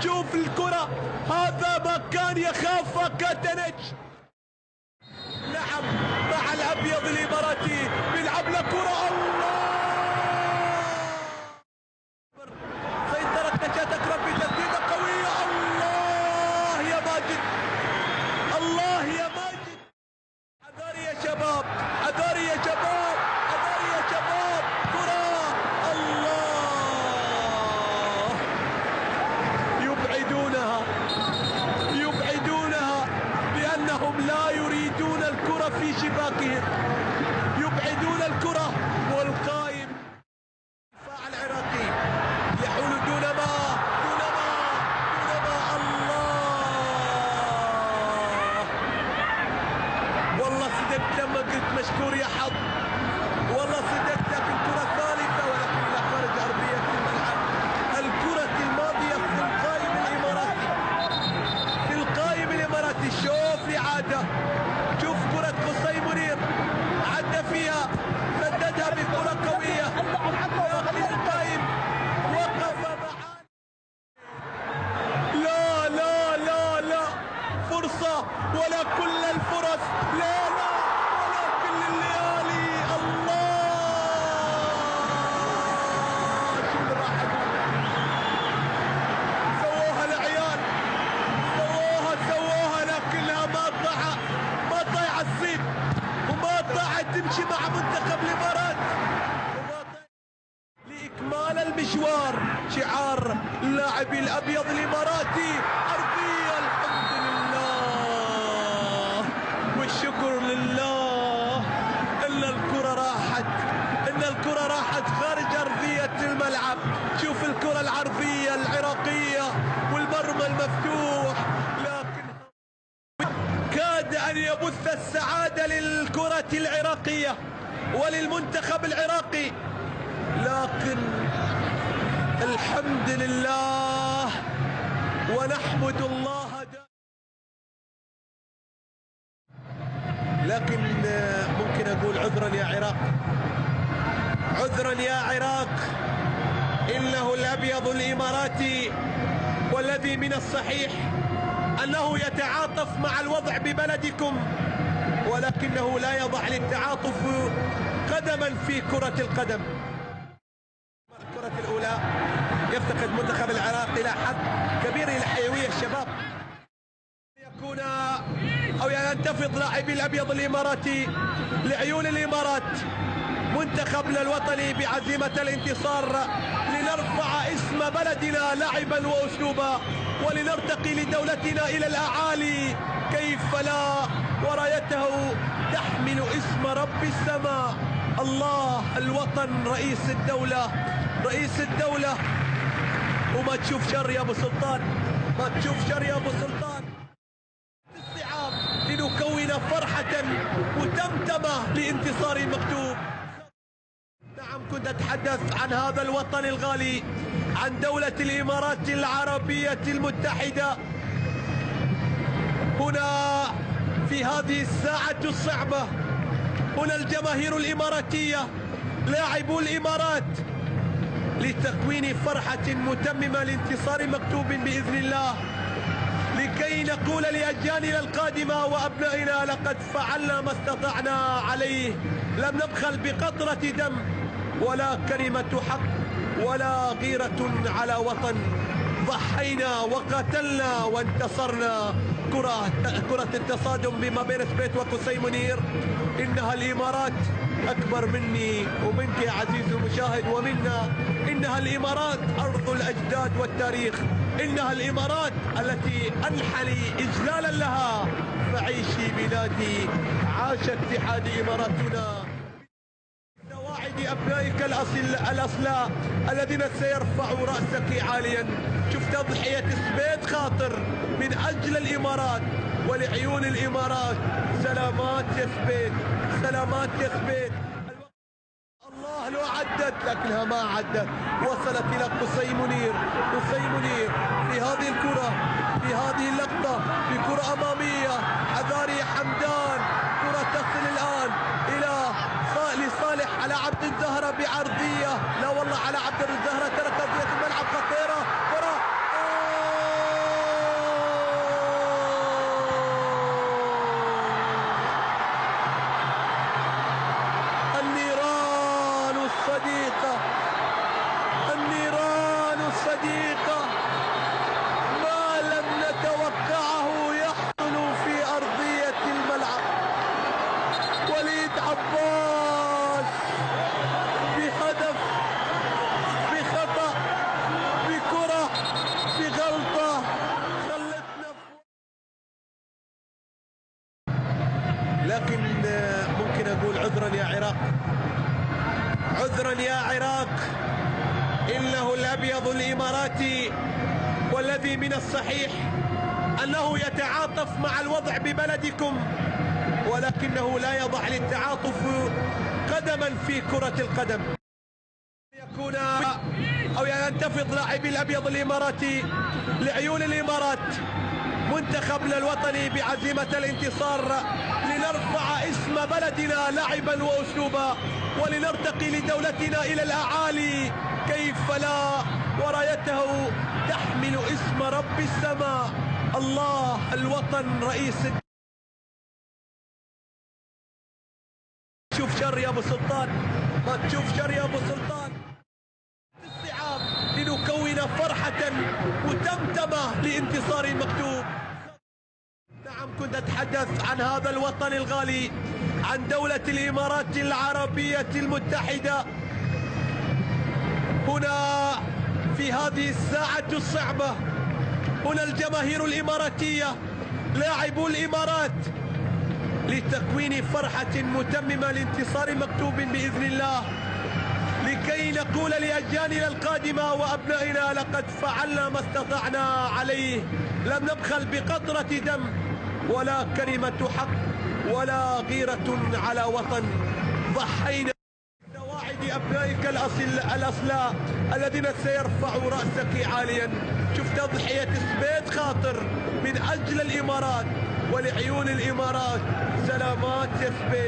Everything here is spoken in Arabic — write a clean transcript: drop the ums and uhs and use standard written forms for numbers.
شوف الكرة، هذا مكان يخاف كاتنج. نعم مع الابيض الاماراتي بيلعب له كرة. الله، سيطرة نجاة اكرم بتسديدة قوية. الله يا ماجد، الله يا ماجد. حذاري يا شباب، حذاري يا شباب، حذاري يا شباب. كرة، الله، يبعدونها، يبعدونها لأنهم لا يريدون الكرة في شباكهم، يبعدون الكرة. والقائم الدفاع العراقي يحول دون ما دون ما دون ما. الله، والله صدقت لما قلت مشكور يا حظ، والله صدقت. لكن كرة ثالثة ولكنها خارج أرضية الملعب. الكرة الماضية في القائم الإماراتي، في القائم الإماراتي. شوف إعادة، شوف كرة قصي منير عدى فيها، سددها بكرة قوية، لكن القائم وقف معاه. لا لا لا لا، فرصة ولا كل الفرص، لا لا ولا كل الليالي. الله، شو اللي راح أقول. سووها العيال، سووها لكنها ما طاع الصيد، وما طاعت تمشي مع منتخب الامارات، لإكمال المشوار. شعار اللاعب الأبيض الإماراتي أرضية. الحمد لله والشكر لله إن الكرة راحت، إن الكرة راحت خارج أرضية الملعب. شوف الكرة العرضية العراقية والمرمى المفتوح، لكن كاد أن يبث السعادة للكرة العراقية وللمنتخب العراقي، لكن الحمد لله ونحمد الله. لكن ممكن أقول عذرا يا عراق، عذرا يا عراق. إنه الأبيض الإماراتي، والذي من الصحيح أنه يتعاطف مع الوضع ببلدكم، ولكنه لا يضع للتعاطف قدما في كرة القدم. الكرة الأولى يفتقد منتخب العراق إلى حد كبير إلى حيوية الشباب، يكون أو ينتفض لاعبي الأبيض الإماراتي لعيون الإمارات. منتخبنا الوطني بعزيمة الانتصار لنرفع اسم بلدنا لعبا وأسلوبا، ولنرتقي لدولتنا إلى الأعالي. كيف لا، ورايته تحمل اسم رب السماء. الله، الوطن، رئيس الدولة، رئيس الدولة. وما تشوف شر يا أبو سلطان، ما تشوف شر يا أبو سلطان. استيعاب لنكون فرحة وتمتمة لانتصار مكتوب. نعم، كنت أتحدث عن هذا الوطن الغالي، عن دولة الإمارات العربية المتحدة. هنا في هذه الساعة الصعبة، هنا الجماهير الإماراتية، لاعبو الإمارات، لتكوين فرحة متممة لانتصار مكتوب بإذن الله، لكي نقول لأجيالنا القادمة وأبنائنا لقد فعلنا ما استطعنا عليه. لم نبخل بقطرة دم ولا كلمة حق ولا غيرة على وطن. ضحينا وقاتلنا وانتصرنا. كرة التصادم بما بين سبيت وقصي منير. إنها الإمارات أكبر مني ومنك يا عزيزي المشاهد ومنا. إنها الإمارات أرض الأجداد والتاريخ. إنها الإمارات التي أنحني إجلالا لها. فعيشي بلادي، عاش اتحاد إماراتنا. سواعد أبنائك الأصلاء الذين سيرفعوا رأسك عاليا. شفت تضحية سبيت خاطر من أجل الإمارات ولعيون الإمارات. سلامات يا سبيت، سلامات يا سبيت. الله لو عدت لكنها ما عدت، وصلت إلى قصي منير. قصي منير في هذه الكرة، في هذه اللقطة، في كرة أمامية. حذاري حمدان، كرة تصل الآن إلى لصالح على عبد الزهرة بعرضية. لا والله على عبد الزهرة، ترك أرضية الملعب خطيرة. كرة لكن ممكن أقول عذرا يا عراق، عذرا يا عراق، إنه الأبيض الإماراتي، والذي من الصحيح أنه يتعاطف مع الوضع ببلدكم، ولكنه لا يضع للتعاطف قدما في كرة القدم. يكون أو ينتفض لاعبي الأبيض الإماراتي لعيون الإمارات، منتخبنا الوطني بعزيمة الانتصار لنرفع اسم بلدنا لعبا وأسلوبا، ولنرتقي لدولتنا إلى الأعالي، كيف لا، ورايته تحمل اسم رب السماء الله الوطن رئيس. تشوف شر يا ابو سلطان، ما تشوف شر يا ابو سلطان. الصعاب لنكون فرحة متمتمة لانتصار مكتوب. نعم، كنت أتحدث عن هذا الوطن الغالي، عن دولة الإمارات العربية المتحدة. هنا في هذه الساعة الصعبة، هنا الجماهير الإماراتية، لاعبو الإمارات، لتكوين فرحة متممة لانتصار مكتوب بإذن الله، لكي نقول لأجيالنا القادمة وأبنائنا لقد فعلنا ما استطعنا عليه، لم نبخل بقطرة دم ولا كلمة حق ولا غيرة على وطن، ضحينا بسواعد أبنائك الأصلاء الذين سيرفعوا رأسك عاليا. شفت تضحية سبيت خاطر من أجل الإمارات ولعيون الإمارات. سلامات يا سبيت.